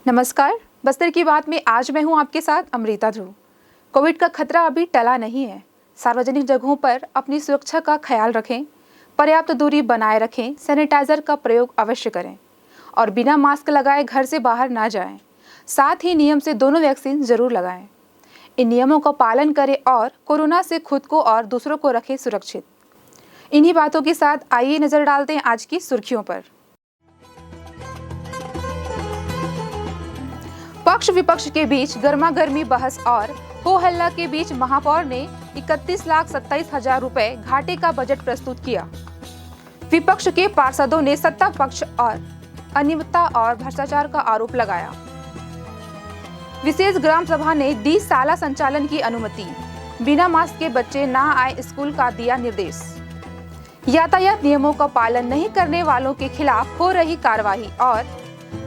नमस्कार। बस्तर की बात में आज मैं हूं आपके साथ अमृता ध्रुव। कोविड का खतरा अभी टला नहीं है। सार्वजनिक जगहों पर अपनी सुरक्षा का ख्याल रखें, पर्याप्त दूरी बनाए रखें, सैनिटाइजर का प्रयोग अवश्य करें और बिना मास्क लगाए घर से बाहर ना जाएं। साथ ही नियम से दोनों वैक्सीन जरूर लगाएं। इन नियमों का पालन करें और कोरोना से खुद को और दूसरों को रखें सुरक्षित। इन्हीं बातों के साथ आइए नजर डालते हैं आज की सुर्खियों पर। पक्ष विपक्ष के बीच गर्मा गर्मी बहस और हो हल्ला के बीच महापौर ने 31,27,000 रुपए घाटे का बजट प्रस्तुत किया। विपक्ष के पार्षदों ने सत्ता पक्ष और अनियमितता और भ्रष्टाचार का आरोप लगाया। विशेष ग्राम सभा ने दी शाला संचालन की अनुमति। बिना मास्क के बच्चे ना आए स्कूल का दिया निर्देश। यातायात नियमों का पालन नहीं करने वालों के खिलाफ हो रही कार्रवाई और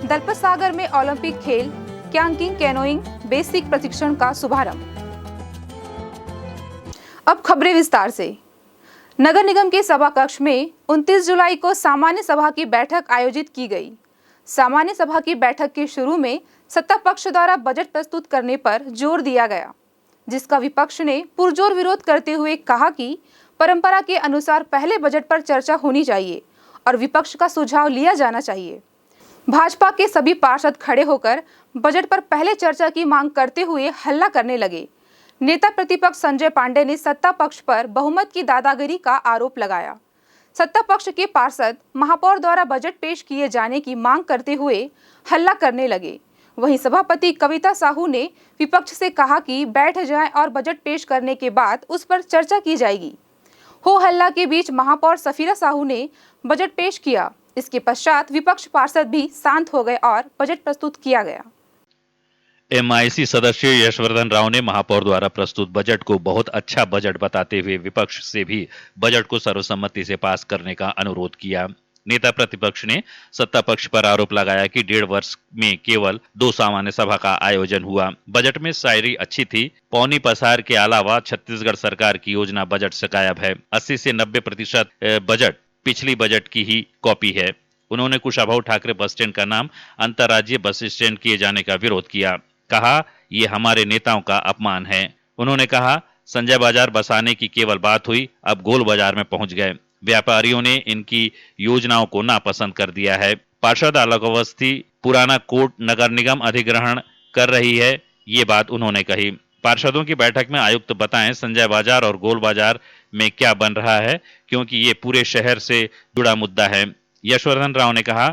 दलपत सागर में ओलंपिक खेल कयाकिंग कैनोइंग बेसिक प्रशिक्षण का शुभारंभ। अब खबरें विस्तार से। नगर निगम के सभा कक्ष में 29 जुलाई को सामान्य सभा की बैठक आयोजित की गई। सामान्य सभा की बैठक के शुरू में सत्ता पक्ष द्वारा बजट प्रस्तुत करने पर जोर दिया गया, जिसका विपक्ष ने पुरजोर विरोध करते हुए कहा कि परंपरा के अनुसार पहले बजट पर चर्चा होनी चाहिए और विपक्ष का सुझाव लिया जाना चाहिए। भाजपा के सभी पार्षद खड़े होकर बजट पर पहले चर्चा की मांग करते हुए हल्ला करने लगे। नेता प्रतिपक्ष संजय पांडे ने सत्ता पक्ष पर बहुमत की दादागिरी का आरोप लगाया। सत्ता पक्ष के पार्षद महापौर द्वारा बजट पेश किए जाने की मांग करते हुए हल्ला करने लगे। वहीं सभापति कविता साहू ने विपक्ष से कहा कि बैठ जाएं और बजट पेश करने के बाद उस पर चर्चा की जाएगी। हो हल्ला के बीच महापौर सफीरा साहू ने बजट पेश किया। इसके पश्चात विपक्ष पार्षद भी शांत हो गए और बजट प्रस्तुत किया गया। एमआईसी सदस्य यशवर्धन राव ने महापौर द्वारा प्रस्तुत बजट को बहुत अच्छा बजट बताते हुए विपक्ष से भी बजट को सर्वसम्मति से पास करने का अनुरोध किया। नेता प्रतिपक्ष ने सत्ता पक्ष पर आरोप लगाया कि 1.5 वर्ष में केवल 2 सामान्य सभा का आयोजन हुआ। बजट में शायरी अच्छी थी। पौनी पसार के अलावा छत्तीसगढ़ सरकार की योजना बजट से गायब है। 80 से 90% बजट पिछली बजट की ही कॉपी है। उन्होंने कुशाभाऊ ठाकरे बस स्टैंड का नाम अंतर्राज्यीय बस स्टैंड किए जाने का विरोध किया। कहा, ये हमारे नेताओं का अपमान है। उन्होंने कहा, संजय बाजार बसाने की केवल बात हुई, अब गोल बाजार में पहुंच गए। व्यापारियों ने इनकी योजनाओं को नापसंद कर दिया है। पार्षद आलोक अवस्थी पुराना कोट नगर निगम अधिग्रहण कर रही है, ये बात उन्होंने कही। पार्षदों की बैठक में आयुक्त बताएं संजय बाजार और गोल बाजार में क्या बन रहा है, क्योंकि ये पूरे शहर से जुड़ा मुद्दा है। यशवर्धन राव ने कहा,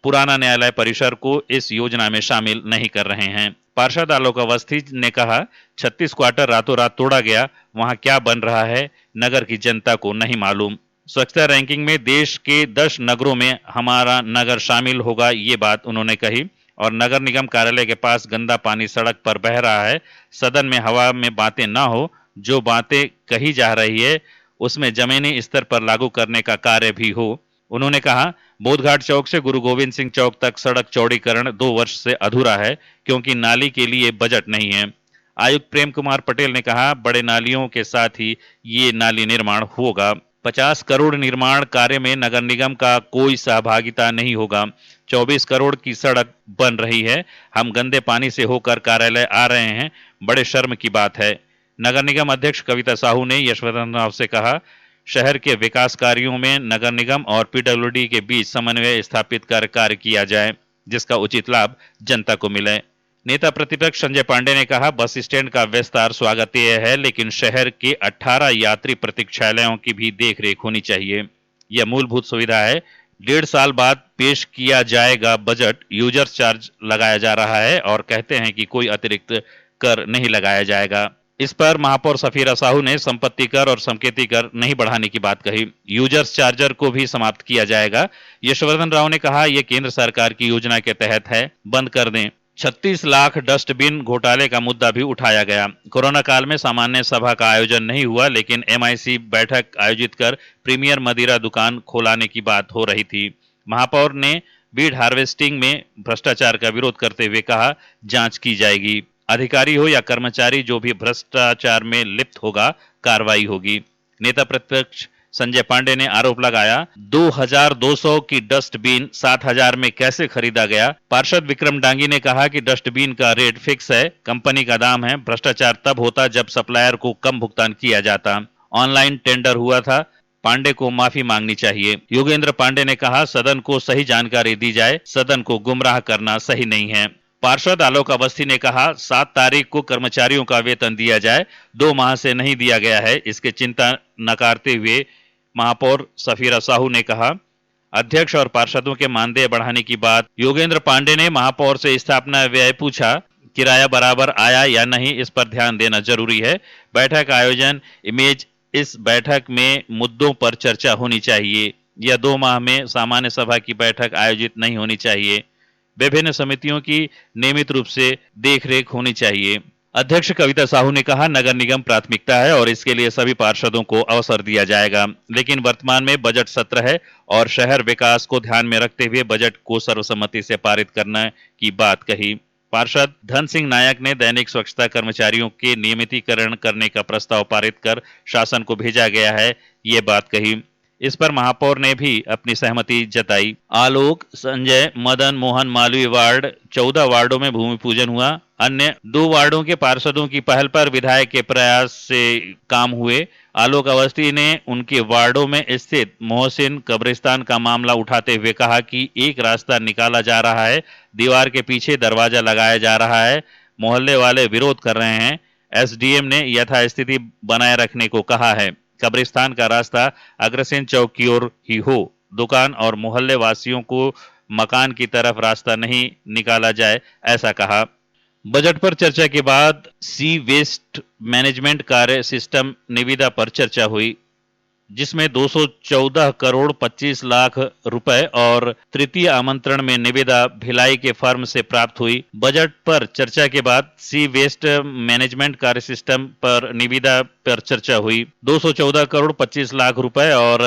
पुराना न्यायालय परिसर को इस योजना में शामिल नहीं कर रहे हैं। पार्षद आलोक अवस्थी ने कहा, 36 क्वार्टर रातों रात तोड़ा गया, वहां क्या बन रहा है नगर की जनता को नहीं मालूम। स्वच्छता रैंकिंग में देश के 10 नगरों में हमारा नगर शामिल होगा, ये बात उन्होंने कही। और नगर निगम कार्यालय के पास गंदा पानी सड़क पर बह रहा है। सदन में हवा में बातें ना हो, जो बातें कही जा रही है उसमें जमीनी स्तर पर लागू करने का कार्य भी हो। उन्होंने कहा, बोधघाट चौक से गुरु गोविंद सिंह चौक तक सड़क चौड़ीकरण 2 वर्ष से अधूरा है, क्योंकि नाली के लिए बजट नहीं है। आयुक्त प्रेम कुमार पटेल ने कहा, बड़े नालियों के साथ ही ये नाली निर्माण होगा। 50 करोड़ निर्माण कार्य में नगर निगम का कोई सहभागिता नहीं होगा। 24 करोड़ की सड़क बन रही है। हम गंदे पानी से होकर कार्यालय आ रहे हैं, बड़े शर्म की बात है। नगर निगम अध्यक्ष कविता साहू ने यशवर्धन राव से कहा, शहर के विकास कार्यों में नगर निगम और पीडब्ल्यूडी के बीच समन्वय स्थापित कर कार्य किया जाए, जिसका उचित लाभ जनता को मिले। नेता प्रतिपक्ष संजय पांडे ने कहा, बस स्टैंड का विस्तार स्वागतीय है, लेकिन शहर के 18 यात्री प्रतीक्षालयों की भी देखरेख होनी चाहिए। यह मूलभूत सुविधा है। 1.5 साल बाद पेश किया जाएगा बजट। यूजर चार्ज लगाया जा रहा है और कहते हैं कि कोई अतिरिक्त कर नहीं लगाया जाएगा। इस पर महापौर सफीरा साहू ने संपत्ति कर और संकेती कर नहीं बढ़ाने की बात कही। यूजर्स चार्जर को भी समाप्त किया जाएगा। यशवर्धन राव ने कहा, यह केंद्र सरकार की योजना के तहत है, बंद कर दें। 36 लाख डस्टबिन घोटाले का मुद्दा भी उठाया गया। कोरोना काल में सामान्य सभा का आयोजन नहीं हुआ, लेकिन एमआईसी बैठक आयोजित कर प्रीमियर मदिरा दुकान खोलाने की बात हो रही थी। महापौर ने बीड हार्वेस्टिंग में भ्रष्टाचार का विरोध करते हुए कहा, जांच की जाएगी। अधिकारी हो या कर्मचारी, जो भी भ्रष्टाचार में लिप्त होगा कार्रवाई होगी। नेता प्रतिपक्ष संजय पांडे ने आरोप लगाया 2200 की डस्टबिन 7000 में कैसे खरीदा गया। पार्षद विक्रम डांगी ने कहा कि डस्टबिन का रेट फिक्स है, कंपनी का दाम है। भ्रष्टाचार तब होता जब सप्लायर को कम भुगतान किया जाता। ऑनलाइन टेंडर हुआ था, पांडे को माफी मांगनी चाहिए। योगेंद्र पांडे ने कहा सदन को सही जानकारी दी जाए, सदन को गुमराह करना सही नहीं है। पार्षद आलोक अवस्थी ने कहा 7 तारीख को कर्मचारियों का वेतन दिया जाए, 2 माह से नहीं दिया गया है, इसके चिंता नकारते हुए महापौर सफीरा साहू ने कहा अध्यक्ष और पार्षदों के मानदेय बढ़ाने की बात। योगेंद्र पांडे ने महापौर से स्थापना व्यय पूछा, किराया बराबर आया या नहीं, इस पर ध्यान देना जरूरी है। बैठक आयोजन इमेज, इस बैठक में मुद्दों पर चर्चा होनी चाहिए। यह 2 माह में सामान्य सभा की बैठक आयोजित नहीं होनी चाहिए। विभिन्न समितियों की नियमित रूप से देखरेख होनी चाहिए। अध्यक्ष कविता साहू ने कहा नगर निगम प्राथमिकता है और इसके लिए सभी पार्षदों को अवसर दिया जाएगा, लेकिन वर्तमान में बजट सत्र है और शहर विकास को ध्यान में रखते हुए बजट को सर्वसम्मति से पारित करने की बात कही। पार्षद धन सिंह नायक ने दैनिक स्वच्छता कर्मचारियों के नियमितीकरण करने का प्रस्ताव पारित कर शासन को भेजा गया है, ये बात कही। इस पर महापौर ने भी अपनी सहमति जताई। आलोक, संजय, मदन मोहन मालवीय वार्ड 14 वार्डों में भूमि पूजन हुआ। अन्य 2 वार्डों के पार्षदों की पहल पर विधायक के प्रयास से काम हुए। आलोक अवस्थी ने उनके वार्डों में स्थित मोहसिन कब्रिस्तान का मामला उठाते हुए कहा कि एक रास्ता निकाला जा रहा है, दीवार के पीछे दरवाजा लगाया जा रहा है, मोहल्ले वाले विरोध कर रहे हैं। एसडीएम ने यथास्थिति बनाए रखने को कहा है। कब्रिस्तान का रास्ता अग्रसेन चौक की ओर ही हो, दुकान और मोहल्ले वासियों को मकान की तरफ रास्ता नहीं निकाला जाए, ऐसा कहा। बजट पर चर्चा के बाद सी वेस्ट मैनेजमेंट कार्य सिस्टम निविदा पर चर्चा हुई, जिसमें 214 करोड़ 25 लाख रुपए और तृतीय आमंत्रण में निविदा भिलाई के फर्म से प्राप्त हुई। बजट पर चर्चा के बाद सी वेस्ट मैनेजमेंट कार्य सिस्टम पर निविदा पर चर्चा हुई। 214 करोड़ 25 लाख रुपए और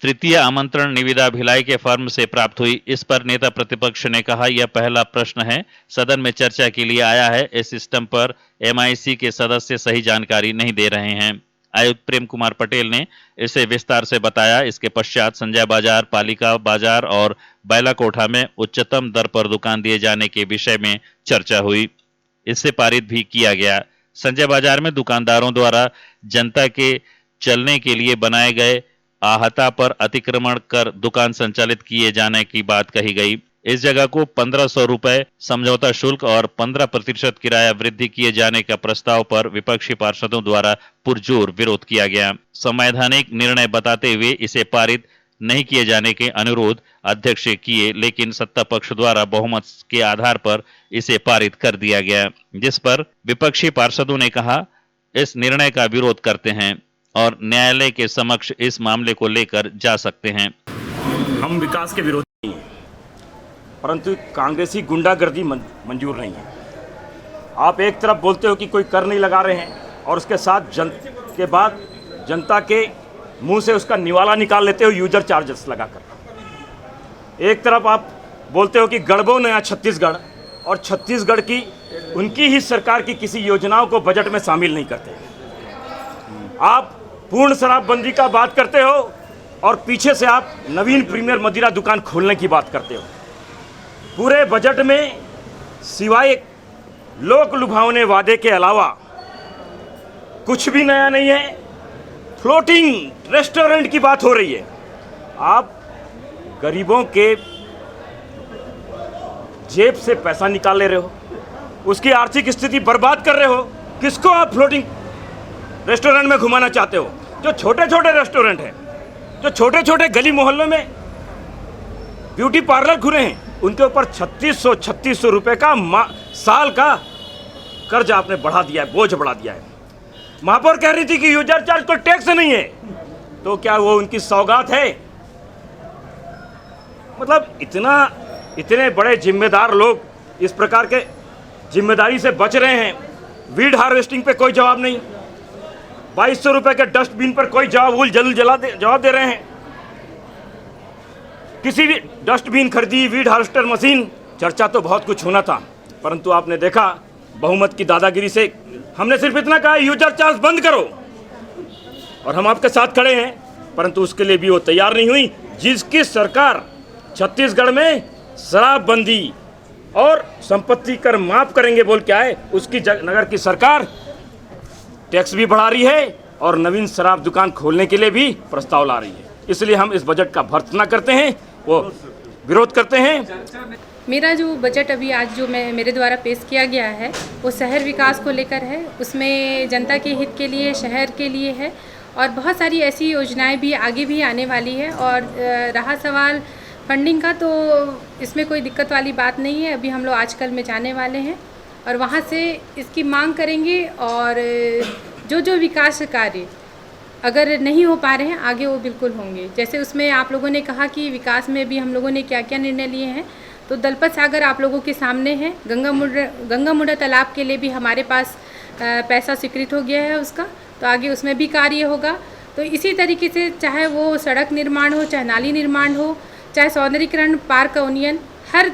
तृतीय आमंत्रण निविदा भिलाई के फर्म से प्राप्त हुई। इस पर नेता प्रतिपक्ष ने कहा यह पहला प्रश्न है, सदन में चर्चा के लिए आया है। इस सिस्टम पर एमआईसी के सदस्य सही जानकारी नहीं दे रहे हैं। आयुक्त प्रेम कुमार पटेल ने इसे विस्तार से बताया। इसके पश्चात संजय बाजार, पालिका बाजार और बैलाकोठा में उच्चतम दर पर दुकान दिए जाने के विषय में चर्चा हुई। इससे पारित भी किया गया। संजय बाजार में दुकानदारों द्वारा जनता के चलने के लिए बनाए गए आहता पर अतिक्रमण कर दुकान संचालित किए जाने की बात कही गई। इस जगह को 1500 रुपए समझौता शुल्क और 15% किराया वृद्धि किए जाने का प्रस्ताव पर विपक्षी पार्षदों द्वारा पुरजोर विरोध किया गया। संवैधानिक निर्णय बताते हुए इसे पारित नहीं किए जाने के अनुरोध अध्यक्ष से किए, लेकिन सत्ता पक्ष द्वारा बहुमत के आधार पर इसे पारित कर दिया गया, जिस पर विपक्षी पार्षदों ने कहा इस निर्णय का विरोध करते हैं और न्यायालय के समक्ष इस मामले को लेकर जा सकते हैं। हम विकास के विरोधी नहीं हैं, परंतु कांग्रेसी गुंडागर्दी मंजूर नहीं है। आप एक तरफ बोलते हो कि कोई कर नहीं लगा रहे हैं और उसके साथ के बाद जनता के मुंह से उसका निवाला निकाल लेते हो यूजर चार्जेस लगाकर। एक तरफ आप बोलते हो कि गढ़बो नया छत्तीसगढ़, और छत्तीसगढ़ की उनकी ही सरकार की किसी योजनाओं को बजट में शामिल नहीं करते। आप पूर्ण शराबबंदी का बात करते हो और पीछे से आप नवीन प्रीमियर मदिरा दुकान खोलने की बात करते हो। पूरे बजट में सिवाय लोक लुभावने वादे के अलावा कुछ भी नया नहीं है। फ्लोटिंग रेस्टोरेंट की बात हो रही है। आप गरीबों के जेब से पैसा निकाल ले रहे हो, उसकी आर्थिक स्थिति बर्बाद कर रहे हो। किसको आप फ्लोटिंग रेस्टोरेंट में घुमाना चाहते हो? जो छोटे छोटे रेस्टोरेंट हैं, जो छोटे छोटे गली मोहल्लों में ब्यूटी पार्लर खुले हैं, उनके ऊपर 3600 रुपए का साल का कर्ज आपने बढ़ा दिया है, बोझ बढ़ा दिया है। महापौर कह रही थी कि यूजर चार्ज कोई टैक्स नहीं है, तो क्या वो उनकी सौगात है? मतलब इतने बड़े जिम्मेदार लोग इस प्रकार के जिम्मेदारी से बच रहे हैं। वीड हार्वेस्टिंग पे कोई जवाब नहीं, 2200 रुपए के डस्टबिन पर कोई जवाब दे रहे हैं। किसी भी डस्टबिन खरीदी, वीड हार्वेस्टर मशीन, चर्चा तो बहुत कुछ होना था, परंतु आपने देखा बहुमत की दादागिरी से हमने सिर्फ इतना कहा यूजर चार्ज बंद करो, और हम आपके साथ खड़े हैं। परंतु उसके लिए भी वो तैयार नहीं हुई। जिसकी सरकार छत्तीसगढ़ में शराबबंदी और संपत्ति कर माफ करेंगे बोल के आए, उसकी नगर की सरकार टैक्स भी बढ़ा रही है और नवीन शराब दुकान खोलने के लिए भी प्रस्ताव ला रही है। इसलिए हम इस बजट का भर्त्सना करते हैं, वो विरोध करते हैं। मेरा जो बजट अभी आज जो मेरे द्वारा पेश किया गया है वो शहर विकास को लेकर है। उसमें जनता के हित के लिए, शहर के लिए है और बहुत सारी ऐसी योजनाएं भी आगे भी आने वाली है। और रहा सवाल फंडिंग का, तो इसमें कोई दिक्कत वाली बात नहीं है। अभी हम लोग आजकल में जाने वाले हैं और वहाँ से इसकी मांग करेंगे और जो विकास कार्य अगर नहीं हो पा रहे हैं आगे वो बिल्कुल होंगे। जैसे उसमें आप लोगों ने कहा कि विकास में भी हम लोगों ने क्या क्या निर्णय लिए हैं, तो दलपत सागर आप लोगों के सामने है। गंगा मुंडा तालाब के लिए भी हमारे पास पैसा स्वीकृत हो गया है उसका, तो आगे उसमें भी कार्य होगा। तो इसी तरीके से चाहे वो सड़क निर्माण हो, चाहे नाली निर्माण हो, चाहे सौंदर्यीकरण, पार्क यूनियन, हर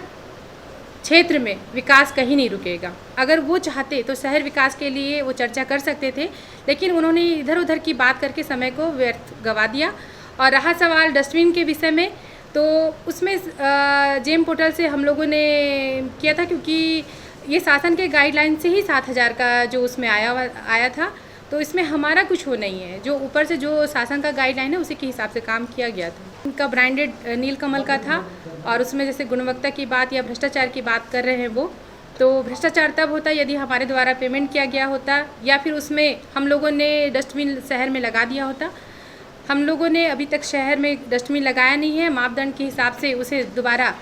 क्षेत्र में विकास कहीं नहीं रुकेगा। अगर वो चाहते तो शहर विकास के लिए वो चर्चा कर सकते थे, लेकिन उन्होंने इधर उधर की बात करके समय को व्यर्थ गवा दिया। और रहा सवाल डस्टबिन के विषय में, तो उसमें जेम पोर्टल से हम लोगों ने किया था, क्योंकि ये शासन के गाइडलाइन से ही 7,000 का जो उसमें आया था, तो इसमें हमारा कुछ वो नहीं है। जो ऊपर से जो शासन का गाइडलाइन है उसी के हिसाब से काम किया गया था। उनका ब्रांडेड नीलकमल का था और उसमें जैसे गुणवत्ता की बात या भ्रष्टाचार की बात कर रहे हैं वो, तो भ्रष्टाचार तब होता यदि हमारे द्वारा पेमेंट किया गया होता या फिर उसमें हम लोगों ने डस्टबिन शहर में लगा दिया होता। हम लोगों ने अभी तक शहर में डस्टबिन लगाया नहीं है। मापदंड के हिसाब से उसे दोबारा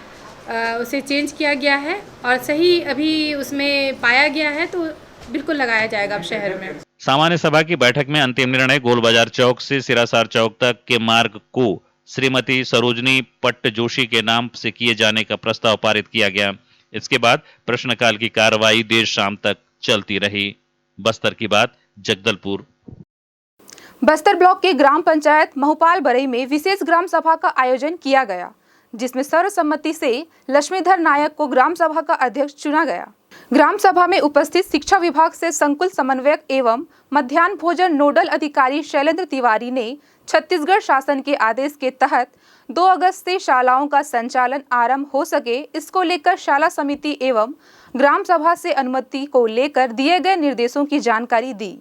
उसे चेंज किया गया है और सही अभी उसमें पाया गया है, तो बिल्कुल लगाया जाएगा अब शहर में। सामान्य सभा की बैठक में अंतिम निर्णय गोल बाजार चौक से सिरासार चौक तक के मार्ग को श्रीमती सरोजनी पट्ट जोशी के नाम से किए जाने का प्रस्ताव पारित किया गया। इसके बाद प्रश्नकाल की कार्रवाई देर शाम तक चलती रही। बस्तर की बात, जगदलपुर। बस्तर ब्लॉक के ग्राम पंचायत महुपाल बरई में विशेष ग्राम सभा का आयोजन किया गया, जिसमें सर्वसम्मति से लक्ष्मीधर नायक को ग्राम सभा का अध्यक्ष चुना गया। ग्राम सभा में उपस्थित शिक्षा विभाग से संकुल समन्वयक एवं मध्याह्न भोजन नोडल अधिकारी शैलेंद्र तिवारी ने छत्तीसगढ़ शासन के आदेश के तहत 2 अगस्त से शालाओं का संचालन आरंभ हो सके, इसको लेकर शाला समिति एवं ग्राम सभा से अनुमति को लेकर दिए गए निर्देशों की जानकारी दी,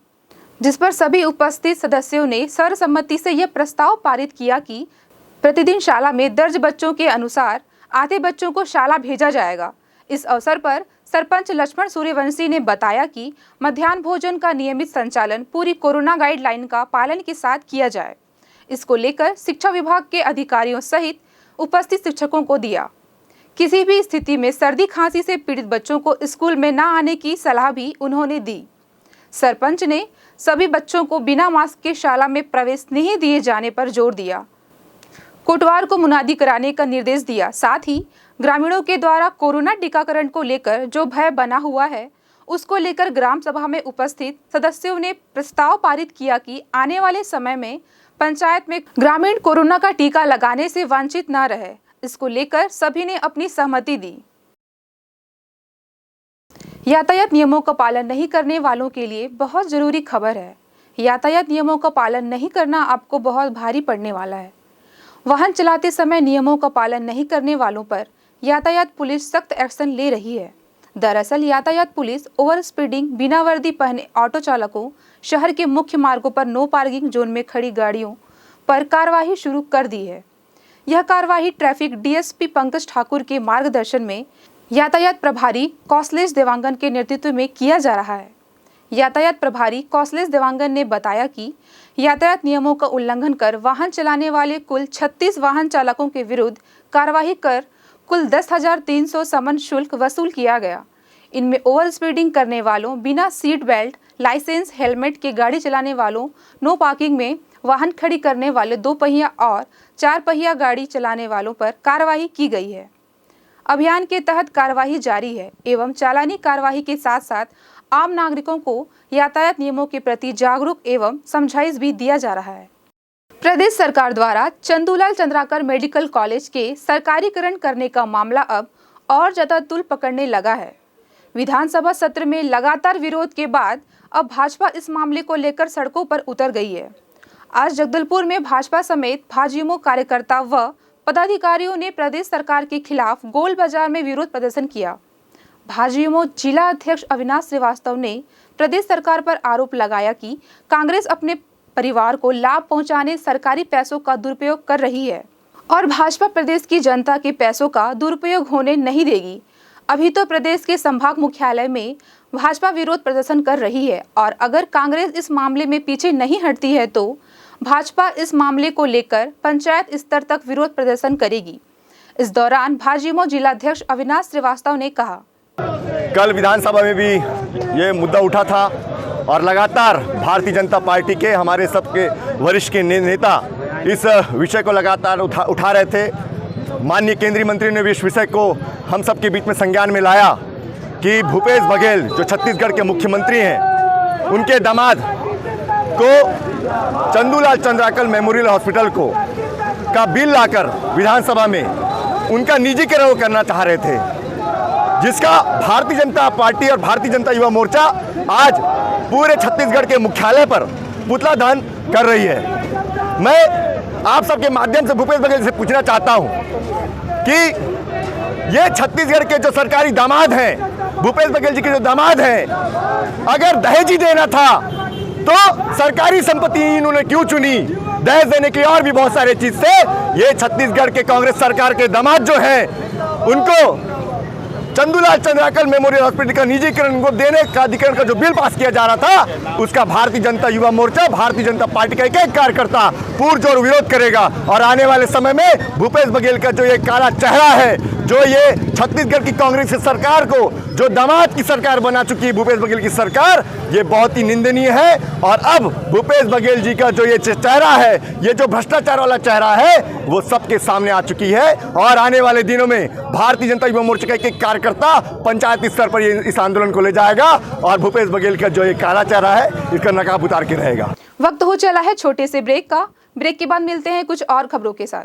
जिस पर सभी उपस्थित सदस्यों ने सर्वसम्मति से यह प्रस्ताव पारित किया कि प्रतिदिन शाला में दर्ज बच्चों के अनुसार आधे बच्चों को शाला भेजा जाएगा। इस अवसर पर सरपंच लक्ष्मण सूर्यवंशी ने बताया कि मध्याह्न भोजन का नियमित संचालन पूरी कोरोना गाइडलाइन का पालन के साथ किया जाए। इसको लेकर शिक्षा विभाग के अधिकारियों सहित उपस्थित शिक्षकों को दिया। किसी भी स्थिति में सर्दी खांसी से पीड़ित बच्चों को स्कूल में न आने की सलाह भी उन्होंने दी। सरपंच ने सभी बच्चों को बिना मास्क के शाला में प्रवेश नहीं दिए जाने पर जोर दिया। कोटवार को मुनादी कराने का निर्देश दिया। साथ ही ग्रामीणों के द्वारा कोरोना टीकाकरण को लेकर जो भय बना हुआ है, उसको लेकर ग्राम सभा में उपस्थित सदस्यों ने प्रस्ताव पारित किया कि आने वाले समय में पंचायत में ग्रामीण कोरोना का टीका लगाने से वंचित न रहे। इसको लेकर सभी ने अपनी सहमति दी। यातायात नियमों का पालन नहीं करने वालों के लिए बहुत जरूरी खबर है। यातायात नियमों का पालन नहीं करना आपको बहुत भारी पड़ने वाला है। वाहन चलाते समय नियमों का पालन नहीं करने वालों पर यातायात पुलिस सख्त एक्शन ले रही है। दरअसल यातायात पुलिस ओवर स्पीडिंग, बिना वर्दी पहने ऑटो चालकों, शहर के मुख्य मार्गों पर नो पार्किंग जोन में खड़ी गाड़ियों पर कार्रवाई शुरू कर दी है। यह कार्रवाई ट्रैफिक डीएसपी पंकज ठाकुर के मार्गदर्शन में यातायात प्रभारी कौशलेश देवांगन के नेतृत्व में किया जा रहा है। यातायात प्रभारी कौशलेश देवांगन ने बताया कि यातायात नियमों का उल्लंघन कर वाहन चलाने वाले कुल 36 वाहन चालकों के विरुद्ध कार्रवाई कर कुल 10,300 समन शुल्क वसूल किया गया। इनमें ओवर स्पीडिंग करने वालों, बिना सीट बेल्ट, लाइसेंस, हेलमेट के गाड़ी चलाने वालों, नो पार्किंग में वाहन खड़ी करने वाले 2 पहिया और 4 पहिया गाड़ी चलाने वालों पर कार्रवाई की गई है। अभियान के तहत कार्रवाई जारी है एवं चालानी कार्रवाई के साथ साथ आम नागरिकों को यातायात नियमों के प्रति जागरूक एवं समझाइश भी दिया जा रहा है। प्रदेश सरकार द्वारा चंदूलाल चंद्राकर मेडिकल कॉलेज के सरकारीकरण करने का मामला अब और ज्यादा तूल पकड़ने लगा है। विधानसभा सत्र में लगातार विरोध के बाद अब भाजपा इस मामले को लेकर सड़कों पर उतर गई है। आज जगदलपुर में भाजपा समेत भाजयुमो कार्यकर्ता व पदाधिकारियों ने प्रदेश सरकार के खिलाफ गोल बाजार में विरोध प्रदर्शन किया। भाजयुमो जिला अध्यक्ष अविनाश श्रीवास्तव ने प्रदेश सरकार पर आरोप लगाया कि कांग्रेस अपने परिवार को लाभ पहुंचाने सरकारी पैसों का दुरुपयोग कर रही है और भाजपा प्रदेश की जनता के पैसों का दुरुपयोग होने नहीं देगी। अभी तो प्रदेश के संभाग मुख्यालय में भाजपा विरोध प्रदर्शन कर रही है और अगर कांग्रेस इस मामले में पीछे नहीं हटती है तो भाजपा इस मामले को लेकर पंचायत स्तर तक विरोध प्रदर्शन करेगी। इस दौरान भाजयुमो जिलाध्यक्ष अविनाश श्रीवास्तव ने कहा, कल विधानसभा में भी ये मुद्दा उठा था और लगातार भारतीय जनता पार्टी के हमारे सबके वरिष्ठ के नेता इस विषय को लगातार उठा रहे थे। माननीय केंद्रीय मंत्री ने भी इस विषय को हम सबके बीच में संज्ञान में लाया कि भूपेश बघेल जो छत्तीसगढ़ के मुख्यमंत्री हैं, उनके दामाद को चंदूलाल चंद्राकर मेमोरियल हॉस्पिटल को का बिल लाकर विधानसभा में उनका निजीकरण करना चाह रहे थे, जिसका भारतीय जनता पार्टी और भारतीय जनता युवा मोर्चा आज पूरे छत्तीसगढ़ के मुख्यालय पर पुतला दहन कर रही है। मैं आप सबके माध्यम से भूपेश बघेल से पूछना चाहता हूं कि ये छत्तीसगढ़ के जो सरकारी दामाद हैं, भूपेश बघेल जी के जो दामाद हैं, अगर दहेज ही देना था तो सरकारी संपत्ति इन्होंने क्यों चुनी? दहेज देने के और भी बहुत सारे चीज से ये छत्तीसगढ़ के कांग्रेस सरकार के दामाद जो हैं, उनको चंदूलाल चंद्राकर मेमोरियल हॉस्पिटल का निजीकरण को देने का अधिकरण का जो बिल पास किया जा रहा था, उसका भारतीय जनता युवा मोर्चा, भारतीय जनता पार्टी का एक एक कार्यकर्ता पुरजोर विरोध करेगा। और आने वाले समय में भूपेश बघेल का जो ये काला चेहरा है, जो ये छत्तीसगढ़ की कांग्रेस की सरकार को जो दामाद की सरकार बना चुकी है भूपेश बघेल की सरकार, ये बहुत ही निंदनीय है। और अब भूपेश बघेल जी का जो ये चेहरा है, ये जो भ्रष्टाचार वाला चेहरा है, वो सबके सामने आ चुकी है। और आने वाले दिनों में भारतीय जनता युवा मोर्चा का एक एक कार्यकर्ता पंचायत स्तर पर ये इस आंदोलन को ले जाएगा और भूपेश बघेल का जो ये काला चेहरा है, इसका नकाब उतार के रहेगा। वक्त हो चला है छोटे से ब्रेक का। ब्रेक के बाद मिलते हैं कुछ और खबरों के साथ।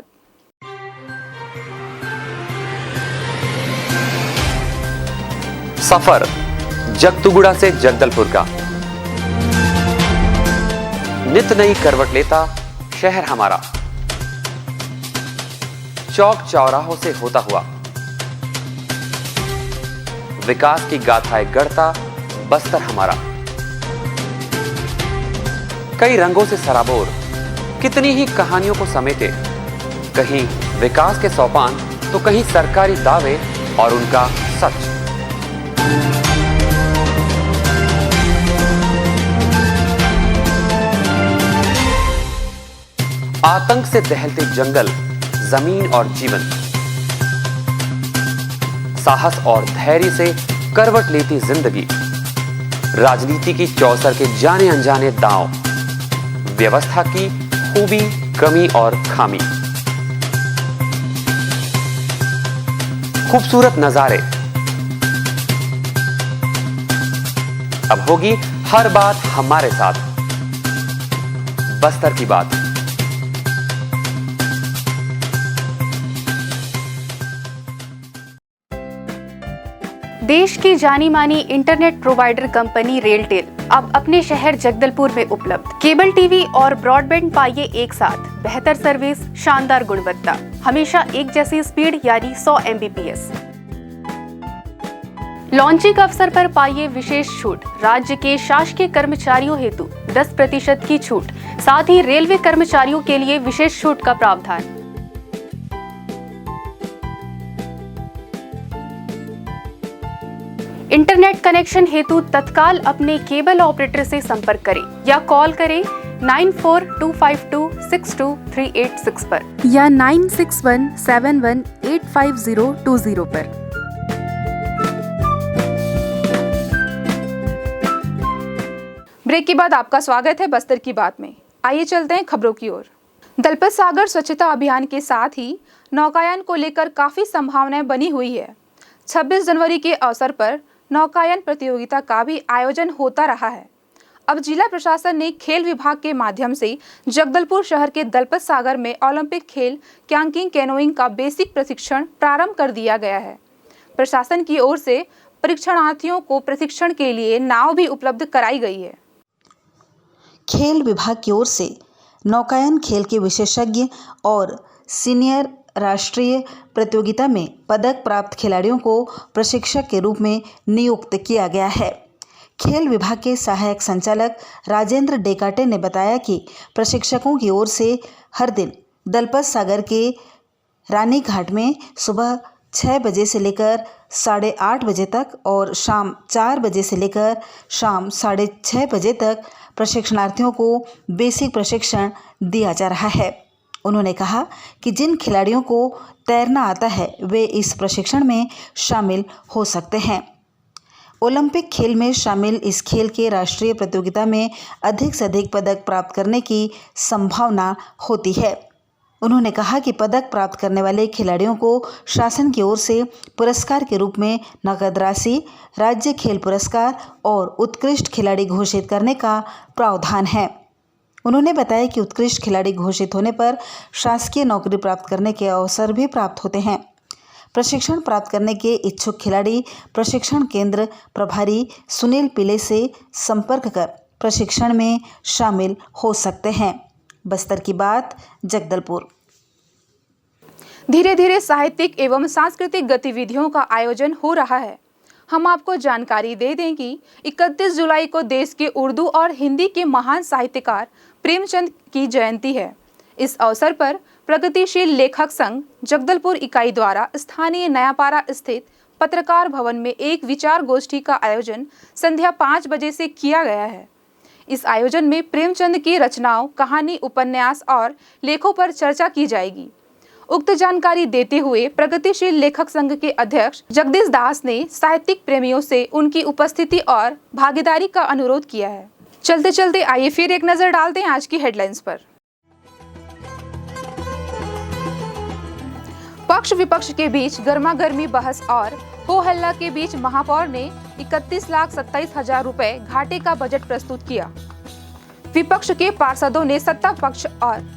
सफर जगतुगुड़ा से जगदलपुर का नित नई करवट लेता शहर हमारा, चौक चौराहों से होता हुआ विकास की गाथाएं गढ़ता बस्तर हमारा। कई रंगों से सराबोर कितनी ही कहानियों को समेटे, कहीं विकास के सोपान तो कहीं सरकारी दावे और उनका सच। आतंक से दहलते जंगल, जमीन और जीवन, साहस और धैर्य से करवट लेती जिंदगी, राजनीति की चौसर के जाने अनजाने दांव, व्यवस्था की खूबी, कमी और खामी, खूबसूरत नजारे। अब होगी हर बात हमारे साथ, बस्तर की बात। देश की जानी मानी इंटरनेट प्रोवाइडर कंपनी रेलटेल अब अपने शहर जगदलपुर में उपलब्ध। केबल टीवी और ब्रॉडबैंड पाइए एक साथ, बेहतर सर्विस, शानदार गुणवत्ता, हमेशा एक जैसी स्पीड यानी 100 Mbps। लॉन्चिंग अवसर पर पाइए विशेष छूट, राज्य के शासकीय कर्मचारियों हेतु 10% की छूट, साथ ही रेलवे कर्मचारियों के लिए विशेष छूट का प्रावधान। इंटरनेट कनेक्शन हेतु तत्काल अपने केबल ऑपरेटर से संपर्क करें या कॉल करें 9425262386 पर या 9617185020 पर। ब्रेक के बाद आपका स्वागत है बस्तर की बात में। आइए चलते हैं खबरों की ओर। दलपत सागर स्वच्छता अभियान के साथ ही नौकायन को लेकर काफी संभावनाएं बनी हुई है। 26 जनवरी के अवसर पर नौकायन प्रतियोगिता का भी आयोजन होता रहा है। अब जिला प्रशासन ने खेल विभाग के माध्यम से जगदलपुर शहर के दलपत सागर में ओलंपिक खेल कैंकिंग कैनोइंग का बेसिक प्रशिक्षण प्रारंभ कर दिया गया है। प्रशासन की ओर से परीक्षणार्थियों को प्रशिक्षण के लिए नाव भी उपलब्ध कराई गई है। खेल विभाग की ओर से नौकायन खेल के विशेषज्ञ और सीनियर राष्ट्रीय प्रतियोगिता में पदक प्राप्त खिलाड़ियों को प्रशिक्षक के रूप में नियुक्त किया गया है। खेल विभाग के सहायक संचालक राजेंद्र डेकाटे ने बताया कि प्रशिक्षकों की ओर से हर दिन दलपत सागर के रानी घाट में सुबह 6 बजे से लेकर 8:30 बजे तक और शाम 4 बजे से लेकर शाम 6:30 बजे तक प्रशिक्षणार्थियों को बेसिक प्रशिक्षण दिया जा रहा है। उन्होंने कहा कि जिन खिलाड़ियों को तैरना आता है वे इस प्रशिक्षण में शामिल हो सकते हैं। ओलंपिक खेल में शामिल इस खेल के राष्ट्रीय प्रतियोगिता में अधिक से अधिक पदक प्राप्त करने की संभावना होती है। उन्होंने कहा कि पदक प्राप्त करने वाले खिलाड़ियों को शासन की ओर से पुरस्कार के रूप में नकद राशि, राज्य खेल पुरस्कार और उत्कृष्ट खिलाड़ी घोषित करने का प्रावधान है। उन्होंने बताया कि उत्कृष्ट खिलाड़ी घोषित होने पर शासकीय नौकरी प्राप्त करने के अवसर भी प्राप्त होते हैं। प्रशिक्षण प्राप्त करने के इच्छुक खिलाड़ी प्रशिक्षण केंद्र प्रभारी सुनील पिले से संपर्क कर प्रशिक्षण में शामिल हो सकते हैं। बस्तर की बात, जगदलपुर। धीरे धीरे साहित्यिक एवं सांस्कृतिक गतिविधियों का आयोजन हो रहा है। हम आपको जानकारी दे दें कि 31 जुलाई को देश के उर्दू और हिंदी के महान साहित्यकार प्रेमचंद की जयंती है। इस अवसर पर प्रगतिशील लेखक संघ जगदलपुर इकाई द्वारा स्थानीय नयापारा स्थित पत्रकार भवन में एक विचार गोष्ठी का आयोजन संध्या 5 बजे से किया गया है। इस आयोजन में प्रेमचंद की रचनाओं, कहानी, उपन्यास और लेखों पर चर्चा की जाएगी। उक्त जानकारी देते हुए प्रगतिशील लेखक संघ के अध्यक्ष जगदीश दास ने साहित्यिक प्रेमियों से उनकी उपस्थिति और भागीदारी का अनुरोध किया है। चलते चलते आइए फिर एक नजर डालते हैं आज की हेडलाइंस पर। पक्ष विपक्ष के बीच गर्मा गर्मी बहस और हो हल्ला के बीच महापौर ने 31,27,000 रुपए घाटे का बजट प्रस्तुत किया। विपक्ष के पार्षदों ने सत्ता पक्ष और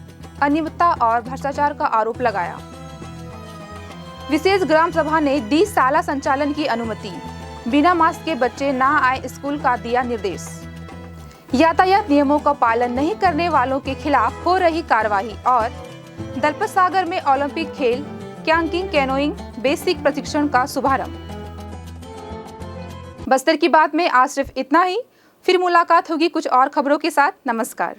अनियमितता और भ्रष्टाचार का आरोप लगाया। विशेष ग्राम सभा ने दी शाला संचालन की अनुमति। बिना मास्क के बच्चे ना आए स्कूल का दिया निर्देश। यातायात नियमों का पालन नहीं करने वालों के खिलाफ हो रही कार्रवाई। और दलपत सागर में ओलंपिक खेल कयाकिंग कैनोइंग बेसिक प्रशिक्षण का शुभारंभ। बस्तर की बात में आज सिर्फ इतना ही। फिर मुलाकात होगी कुछ और खबरों के साथ। नमस्कार।